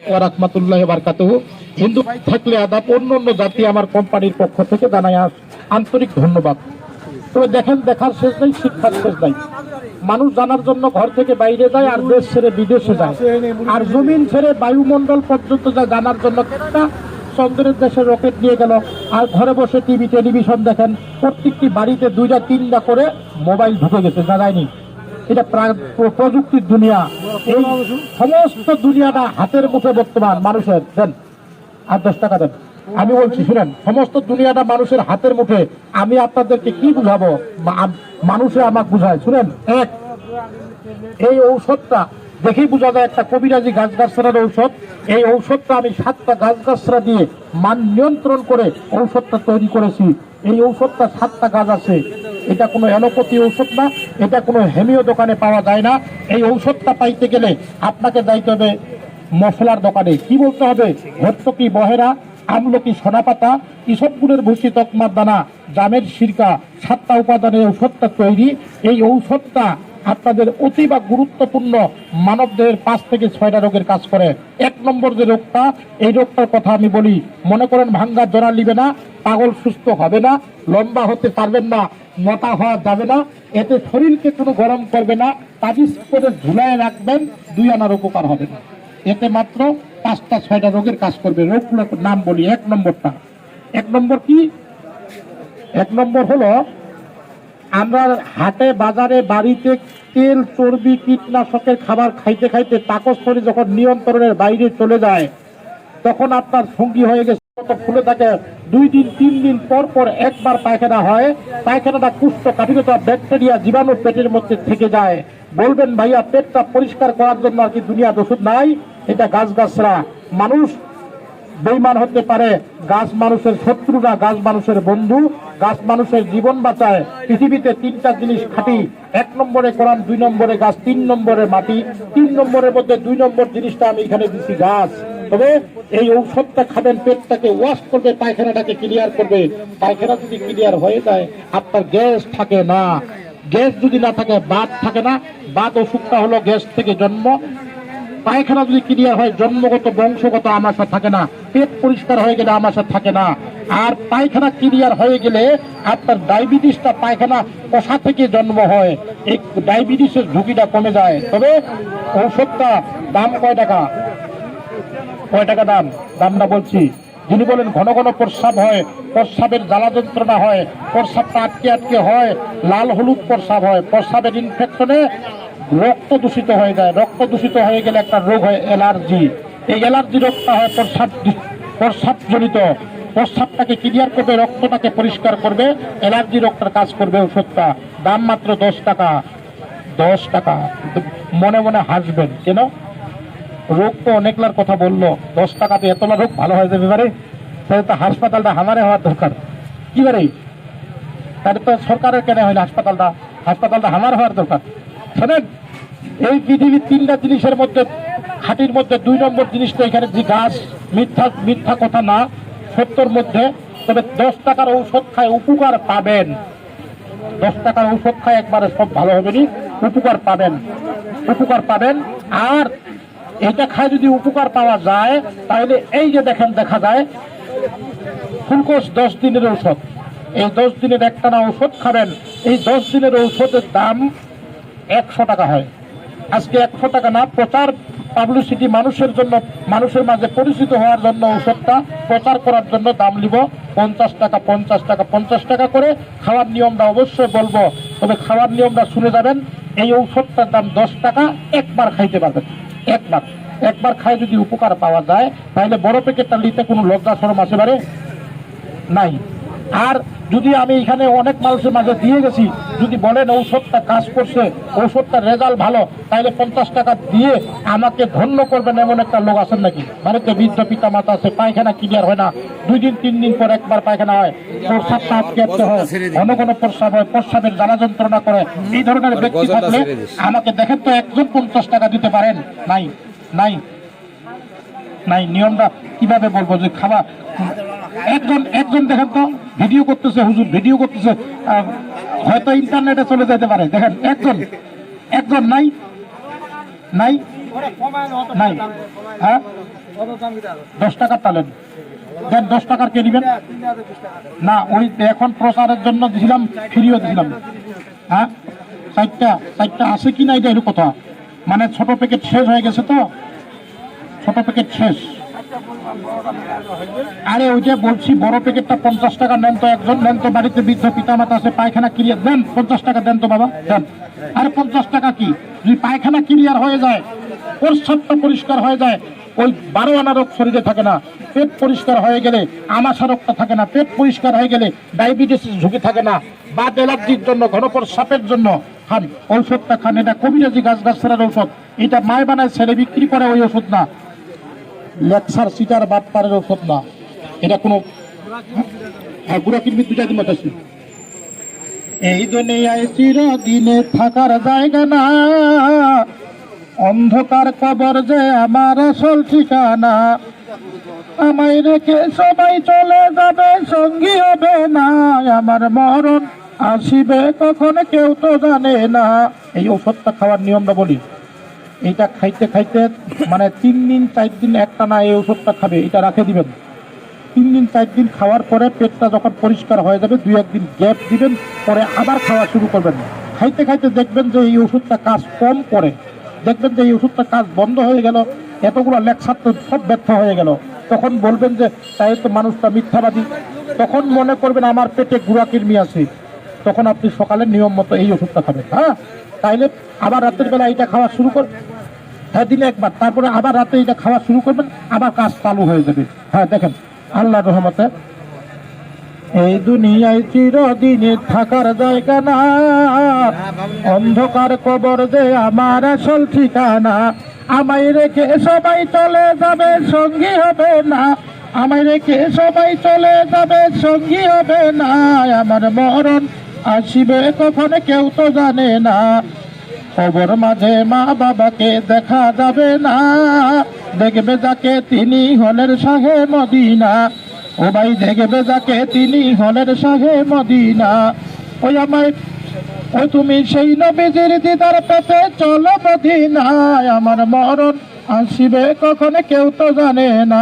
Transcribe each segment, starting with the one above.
ওয়া রাহমাতুল্লাহি ওয়া বারাকাতুহু। হিন্দু ভাই থাকলে আদাব, অন্য অন্য জাতি আমার কোম্পানির পক্ষ থেকে জানাই আন্তরিক ধন্যবাদ। তবে দেখেন, দেখার শেষ নাই, শিক্ষার শেষ নাই। মানুষ জানার জন্য ঘর থেকে বাইরে যায়, আর দেশ ছেড়ে বিদেশে যায়, আর জমিন ছেড়ে বায়ুমণ্ডল পর্যন্ত যায় জানার জন্য। একটা চন্দ্রের দেশে রকেট নিয়ে গেল, আর ঘরে বসে টিভি টেলিভিশন দেখেন। প্রত্যেকটি বাড়িতে 2টা 3টা করে মোবাইল ঢুকে গেছে, জানায়নি। এটা প্রযুক্তির দুনিয়া। এই সমস্ত দুনিয়াটা হাতের মুঠে বর্তমান মানুষের। দেন আর 10 টাকা দেন, আমি বলছি শুনেন, সমস্ত দুনিয়াটা মানুষের হাতের মুঠে। আমি আপনাদেরকে কি বুঝাবো, মানুষে আমাকে বুঝায়। শুনেন, এই ঔষধটা দেখেই বোঝা যায় একটা কবিরাজি গাছগাছড়ার ঔষধ। এই ঔষধটা আমি 7টা গাছগাছড়া দিয়ে মান নিয়ন্ত্রণ করে ঔষধটা তৈরি করেছি। এই ঔষধটা 7টা গাছ আছে। এটা কোনো অ্যালোপ্যাথি ঔষধ না, এটা কোনো হেমিও দোকানে পাওয়া যায় না। এই ঔষধটা পাইতে গেলে আপনাকে যাইতে হবে মশলার দোকানে। কি বলতে হবে? ভর্তুকি, বহেরা, আমলকি, সোনাপাতা, ইসবগুলের ভুসি, তকমার দানা, জামের সিরকা, 7টা উপাদানের ঔষধটা তৈরি। এই ঔষধটা আপনাদের অতি বা গুরুত্বপূর্ণ মানবদেহের 5 থেকে 6টা রোগের কাজ করে। 1 নম্বর যে রোগটা, এই রোগটার কথা আমি বলি। মনে করেন ভাঙ্গা জোড়া নিবে না, পাগল সুস্থ হবে না, লম্বা হতে পারবেন না, মোটা হওয়া যাবে না, এতে শরীরকে কোনো গরম করবে না, তাবিজ করে ঝুলায় রাখবেন, 2 আনার উপকার হবে না। এতে মাত্র 5টা 6টা রোগের কাজ করবে। রোগগুলোর নাম বলি। 1 নম্বরটা, 1 নম্বর কি? 1 নম্বর হলো, আমরা হাটে বাজারে বাড়িতে তেল চর্বি কীটনাশকের খাবার খাইতে খাইতে পাকস্থলী যখন নিয়ন্ত্রণের বাইরে চলে যায়, তখন আপনার সঙ্গী হয়ে গেছে ফুলে থাকে। 2 দিন 3 দিন পর পর একবার পায়খানা হয়। পায়খানাটা কুষ্ঠকাঠিন্যতা, ব্যাকটেরিয়া, জীবাণু পেটের মধ্যে থেকে যায়। বলবেন ভাইয়া, পেটটা পরিষ্কার করার জন্য আর কি দুনিয়ার ওষুধ নাই? এটা গাছগাছরা। মানুষ বেঈমান হতে পারে, গাছ মানুষের শত্রু না, গাছ মানুষের বন্ধু। গাছ মানুষের জীবন বাঁচায়। পৃথিবীতে 3টা জিনিস খাঁটি। 1 নম্বরে কোরআন, 2 নম্বরে গাছ, 3 নম্বরে মাটি। 3 নম্বরের মধ্যে 2 নম্বর জিনিসটা আমি এখানে দিচ্ছি, গাছ। তবে এই ঔষধটা খাবেন, পেটটাকে ওয়াশ করবে, পায়খানাটাকে ক্লিয়ার করবে। পায়খানা যদি ক্লিয়ার হয়ে যায়, আপনার গ্যাস থাকে না। গ্যাস যদি না থাকে, বাত থাকে না। বাত অসুখটা হলো গ্যাস থেকে জন্ম। পায়খানা যদি ক্লিয়ার হয়, জন্মগত বংশগত আমাশা থাকে না। পেট পরিষ্কার হয়ে গেলে আমাশা থাকে না। আর পায়খানা ক্লিয়ার হয়ে গেলে আপনার ডায়াবেটিসটা পায়খানা কষা থেকে জন্ম হয়। এই ডায়াবেটিসের ঝুঁকিটা কমে যায়। তবে ঔষধটা দাম কয় টাকা? কয় টাকা দাম? দামটা বলছি। যিনি বলেন ঘন ঘন প্রস্রাব হয়, প্রস্রাবের জ্বালা যন্ত্রণা হয়, প্রস্রাবটা আটকে আটকে হয়, লাল হলুদ প্রস্রাব হয়, প্রস্রাবের ইনফেকশনে রক্ত দূষিত হয়ে যায়। রক্ত দূষিত হয়ে গেলে একটা রোগ হয় অ্যালার্জি। এই অ্যালার্জি রোগটা হয় প্রস্রাবজনিত। প্রস্রাবটাকে ক্লিয়ার করবে, রক্তটাকে পরিষ্কার করবে, অ্যালার্জি রোগটার কাজ করবে ঔষধটা। দাম মাত্র 10 টাকা। 10 টাকা। মনে মনে হাসবেন কেন? রোগ তো অনেকলার কথা বললো, 10 টাকাতে এতলা রোগ ভালো হয়ে যাবে এবারে? তাহলে তো হাসপাতালটা আমারে হওয়ার দরকার। কি বারে? তাহলে তো সরকারের কেন হয় না হাসপাতালটা? হাসপাতালটা আমার হওয়ার দরকার। শোনেন, এই পৃথিবীর 3টা জিনিসের মধ্যে, খাঁটির মধ্যে 2 নম্বর জিনিসটা এখানে যে গাছ। মিথ্যা কথা না, সত্যর মধ্যে। তবে 10 টাকার ঔষধ খায় উপকার পাবেন। 10 টাকার ঔষধ খায় একবারে সব ভালো হবে নি, উপকার পাবেন, উপকার পাবেন। আর এটা খায় যদি উপকার পাওয়া যায়, তাহলে এই যে দেখেন, দেখা যায় ফুলকোষ 10 দিনের ঔষধ। এই 10 দিনের একটানা ঔষধ খাবেন। এই 10 দিনের ঔষধের দাম 100 টাকা হয়। আজকে 100 টাকা না, প্রচার পাবলিসিটি মানুষের জন্য, মানুষের মাঝে পরিচিত হওয়ার জন্য ঔষধটা প্রচার করার জন্য দাম নিব 50 টাকা। 50 টাকা 50 টাকা করে। খাওয়ার নিয়মটা অবশ্যই বলবো, তবে খাওয়ার নিয়মটা শুনে যাবেন। এই ঔষধটার দাম 10 টাকা। একবার খাইতে পারবেন, একবার খাই যদি উপকার পাওয়া যায়, তাহলে বড় প্যাকেটটা নিতে কোনো লজ্জা শরম আসে পারে নাই। আর যদি আমি এখানে অনেক মানুষের মাঝে দিয়ে গেছি, যদি বলেন ঔষধটা কাজ করছে, ঔষধটার রেজাল্ট ভালো, তাহলে 50 টাকা দিয়ে আমাকে ধন্য করবেন এমন একটা লোক আছেন নাকি? ভারতে বৃদ্ধ পিতা মাতা আছে, পায়খানা ক্লিয়ার হয় না, 2 দিন 3 দিন পর একবার পায়খানা হয়, প্রস্রাবটা আটকে আটকে হয়, ঘন ঘন প্রস্রাব হয়, প্রস্রাবের জ্বালা যন্ত্রণা করে। এই ধরনের ব্যক্তি থাকলে আমাকে দেখেন তো, একজন 50 টাকা দিতে পারেন? নাই, নাই, নাই। নিয়মটা কিভাবে বলবো যে খাওয়া? একজন দেখেন তো, ভিডিও করতেছে, হুজুর ভিডিও করতেছে, হয়তো ইন্টারনেটে চলে যেতে পারে। দেখেন, একজন নাই, নাই, নাই। হ্যাঁ, 10 টাকা তালেন দেন, 10 টাকার কে দিবেন না? ওই এখন প্রচারের জন্য দিছিলাম, ফ্রিও দিছিলাম। হ্যাঁ, চারটা আছে কি না এটা এর কথা, মানে ছোট প্যাকেট শেষ হয়ে গেছে তো, ছোট প্যাকেট শেষ। আরে ওইটা বলছি, বড় প্যাকেটটা 50 টাকা নেন তো, একজন নেন তো, বাড়িতে বৃদ্ধ পিতামাতা আছে, পায়খানা ক্লিয়ার দেন, 50 টাকা দেন তো বাবা, দেন। আরে 50 টাকা কি, যদি পায়খানা ক্লিয়ার হয়ে যায়, প্রস্রাবটা পরিষ্কার হয়ে যায়, ওই 12 আনা রোগ শরীরে থাকে না। পেট পরিষ্কার হয়ে গেলে আমাশা রোগটা থাকে না, পেট পরিষ্কার হয়ে গেলে ডায়াবেটিসের ঝুঁকি থাকে না, বা অ্যালার্জির জন্য, ঘনপ্রস্রাবের জন্য খান, ঔষধটা খান। এটা কবিরাজি গাছগাছড়ার ঔষধ, এটা মায় বানায় ছেলে বিক্রি করে, ওই ওষুধ না। লেকচার সিটার বাটপারের ওষুধ না, এটা কোনো গুড়া কিনবি 2টা দিন মাতাছি। এই দুনিয়ায় চিরদিনে থাকার জায়গা না, অন্ধকার কবর যে আমার আসল ঠিকানা। আমায় রেখে সবাই চলে যাবে, সঙ্গী হবে না, আমার মরণ আসিবে কখন কেউ তো জানে না। এই ওষুধটা খাওয়ার নিয়মটা বলি, এইটা খাইতে খাইতে মানে 3 দিন 4 দিন একটা না এই ওষুধটা খাবে, এটা রাখে দিবেন। 3 দিন 4 দিন খাওয়ার পরে পেটটা যখন পরিষ্কার হয়ে যাবে, 2-1 দিন গ্যাপ দিবেন, পরে আবার খাওয়া শুরু করবেন। খাইতে খাইতে দেখবেন যে এই ওষুধটা কাজ কম করে, দেখবেন যে এই ওষুধটা কাজ বন্ধ হয়ে গেল, এতগুলো লেকচার তো সব ব্যর্থ হয়ে গেল। তখন বলবেন যে তাই তো মানুষটা মিথ্যাবাদী, তখন মনে করবেন আমার পেটে গুড়া কৃমি আছে, তখন আপনি সকালে নিয়ম মতো এই ওষুধটা খাবেন। হ্যাঁ, তাইলে আবার রাতের বেলা এইটা খাওয়া শুরু করবেন, হ্যাঁ দিনে একবার, তারপরে আবার রাতে এটা খাওয়া শুরু করবেন, আবার কাজ চালু হয়ে যাবে। হ্যাঁ দেখেন, আল্লাহর রহমতে এই দুনিয়ায় চিরদিনে থাকার জায়গা না, অন্ধকার কবর যে আমার আসল ঠিকানা। আমায় রেখে সবাই চলে যাবে, সঙ্গী হবে না, আমায় রেখে সবাই চলে যাবে, সঙ্গী হবে না, আমার মরণ আসিবে কখন কেউ তো জানে না। কবর মাঝে মা বাবাকে দেখা যাবে না, দেখবে যাকে তিনি হলের শাহে মদিনা। ও ভাই দেখবে যাকে তিনি হলের শাহে মদিনা। ওই আমায়, ওই তুমি সেই নবীজির দিদার পেতে চলো মদিনায়, আমার মরণ আসিবে কখন কেউ তো জানে না।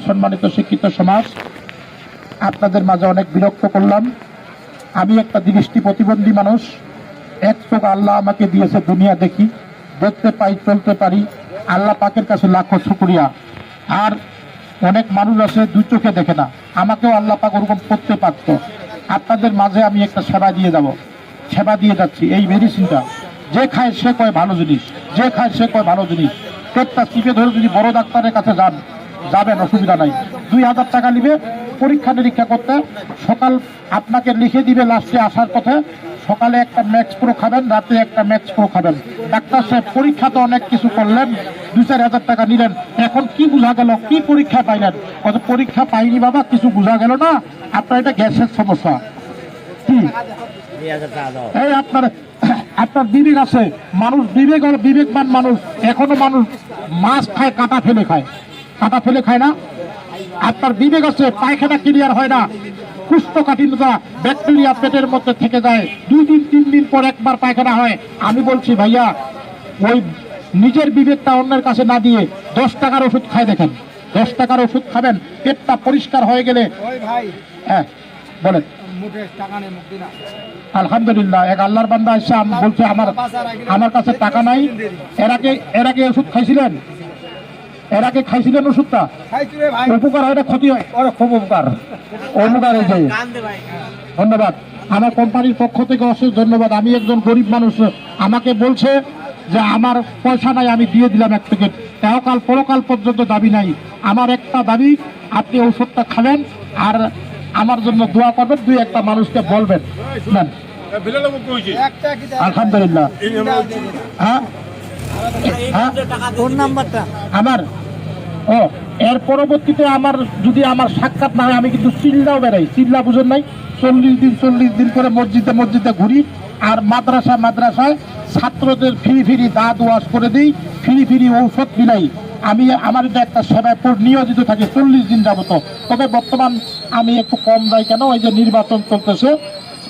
সম্মানিত শিক্ষিত সমাজ, আপনাদের মাঝে অনেক বিরক্ত করলাম। আমি একটা দৃষ্টি প্রতিবন্ধী মানুষ, এক চোখ আল্লাহ আমাকে দিয়েছে, দুনিয়া দেখি, দেখতে পাই, চলতে পারি, আল্লাহ পাকের কাছে লাখো শুকরিয়া। আর অনেক মানুষ আছে 2 চোখে দেখে না, আমাকেও আল্লাহ পাক ওরকম করতে পারত। আপনাদের মাঝে আমি একটা সেবা দিয়ে যাব, সেবা দিয়ে যাচ্ছি। এই মেডিসিনটা যে খায় সে কয় ভালো জিনিস, যে খায় সে কয় ভালো জিনিস। পেটটা চিপে ধরে যদি বড় ডাক্তারের কাছে যাবেন, অসুবিধা নাই, 2000 টাকা নিবে পরীক্ষা নিরীক্ষা করতে। সকাল আপনাকে লিখে দিবে লাস্টে আসার পথে, সকালে একটা ম্যাক্স প্রো খাবেন, রাতে একটা ম্যাক্স প্রো খাবেন। ডাক্তার সাহেব পরীক্ষা তো অনেক কিছু করলেন, 2-4 হাজার টাকা নিলেন, এখন কি বোঝা গেল, কি পরীক্ষা পাইলেন? কত পরীক্ষা পাইনি বাবা, কিছু বোঝা গেল না, আপনার এটা গ্যাসের সমস্যা। কি এই আপনার বিবেক আছে, মানুষ বিবেকবান মানুষ, এখনো মানুষ মাছ খায়, কাটা ফেলে খায়, কাটা ফেলে খায় না। আপনার বিবেক আছে, পায়খানা ক্লিয়ার হয় না, কুষ্ঠকাঠিন্যতা, ব্যাকটেরিয়া পেটের মধ্যে থেকে যায়, 2 দিন 3 দিন পর একবার পায়খানা হয়। আমি বলছি ভাইয়া, ওই নিজের বিবেকটা অন্যের কাছে না দিয়ে 10 টাকার ওষুধ খায় দেখেন, 10 টাকার ওষুধ খাবেন, পেটটা পরিষ্কার হয়ে গেলে। হ্যাঁ বলেন। আলহামদুলিল্লাহ, এক আল্লাহর বান্দা এসে বলছে আমার কাছে টাকা নাই। এর আগে ওষুধ খাইছিলেন? এর আগে খাইছিলেন ওষুধটা? উপকার হয় না ক্ষতি হয়? খুব উপকার, উপকার হয়েছে। ধন্যবাদ, আমার কোম্পানির পক্ষ থেকে অশেষ ধন্যবাদ। আমি একজন গরিব মানুষ, আমাকে বলছে যে আমার পয়সা নাই, আমি দিয়ে দিলাম 1 প্যাকেট। এহকাল পরকাল পর্যন্ত দাবি নাই, আমার একটা দাবি, আপনি ওষুধটা খাবেন আর আমার জন্য দোয়া করবেন, 2-1টা মানুষকে বলবেন। আলহামদুলিল্লাহ। হ্যাঁ কোন নাম্বারটা আমার? ও, এর পরবর্তীতে আমার যদি আমার সাক্ষাৎ না হয়, আমি কিন্তু চিল্লাও বেড়াই, চিল্লা বুঝেন নাই, 40 দিন করে মসজিদে ঘুরি, আর মাদ্রাসায় ছাত্রদের ফ্রি দাঁত ওয়াশ করে দিই, ফ্রি ঔষধ মিলাই। আমি আমার এটা একটা সেবায় নিয়োজিত থাকি 40 দিন যাবত। তবে বর্তমান আমি একটু কম যাই, কেন ওই যে নির্বাচন চলতেছে,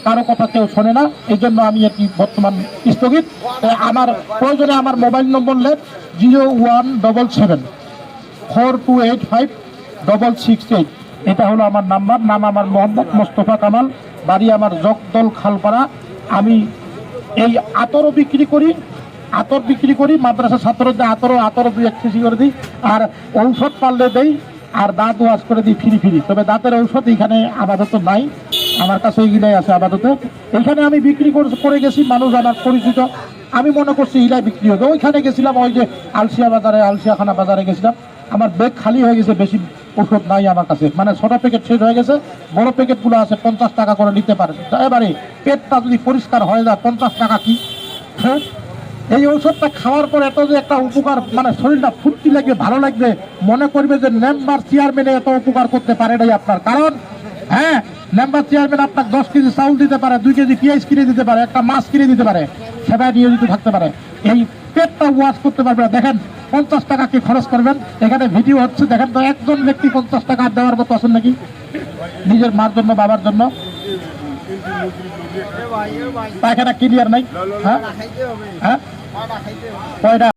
কারো কথা কেউ শোনে না, এই জন্য আমি এটি বর্তমান স্থগিত। আমার প্রয়োজনে আমার মোবাইল নম্বর লেখ 0177 42856668। এটা হলো আমার নাম্বার। নাম আমার মোহাম্মদ মোস্তফা কামাল, বাড়ি আমার জগদল খালপাড়া। আমি এই আতরও বিক্রি করি, মাদ্রাসা ছাত্রদের আতরও 2-1 কেজি করে দিই, আর ঔষধ পারলে দেই, আর দাঁত ওয়াশ করে দিই ফ্রি। তবে দাঁতের ঔষধ এখানে আপাতত নাই, আমার কাছে এইগুলাই আছে আপাতত। এইখানে আমি বিক্রি করে গেছি, মানুষ আমার পরিচিত, আমি মনে করছি এটাই বিক্রি হবে। ওইখানে গেছিলাম, ওই যে আলসিয়াখানা বাজারে গেছিলাম, আমার ব্যাগ খালি হয়ে গেছে, বেশি ওষুধ নাই আমার কাছে, মানে ছোট প্যাকেট শেষ হয়ে গেছে, বড় প্যাকেটগুলো আছে 50 টাকা করে নিতে পারেন। এবারে পেটটা যদি পরিষ্কার হয়ে যায় 50 টাকা কি, হ্যাঁ? এই ঔষধটা খাওয়ার পর এত যে একটা উপকার, মানে শরীরটা ফুর্তি লাগবে, ভালো লাগবে, মনে করবে যে মেম্বার চেয়ারম্যানে এত উপকার করতে পারে নাই আপনার। কারণ হ্যাঁ, মেম্বার চেয়ারম্যান আপনাকে 10 কেজি চাউল দিতে পারে, 2 কেজি পেঁয়াজ কিনে দিতে পারে, একটা মাছ কিনে দিতে পারে, সেবায় নিয়োজিত থাকতে পারে। এই পেটটা ওয়াশ করতে পারবে না। দেখেন 50 টাকা কি খরচ করবেন, এখানে ভিডিও হচ্ছে, দেখেন তো একজন ব্যক্তি 50 টাকা দেওয়ার মতো আছেন নাকি নিজের মার জন্য, বাবার জন্য? পায়খানা ক্লিয়ার নাই? হ্যাঁ, কয়টা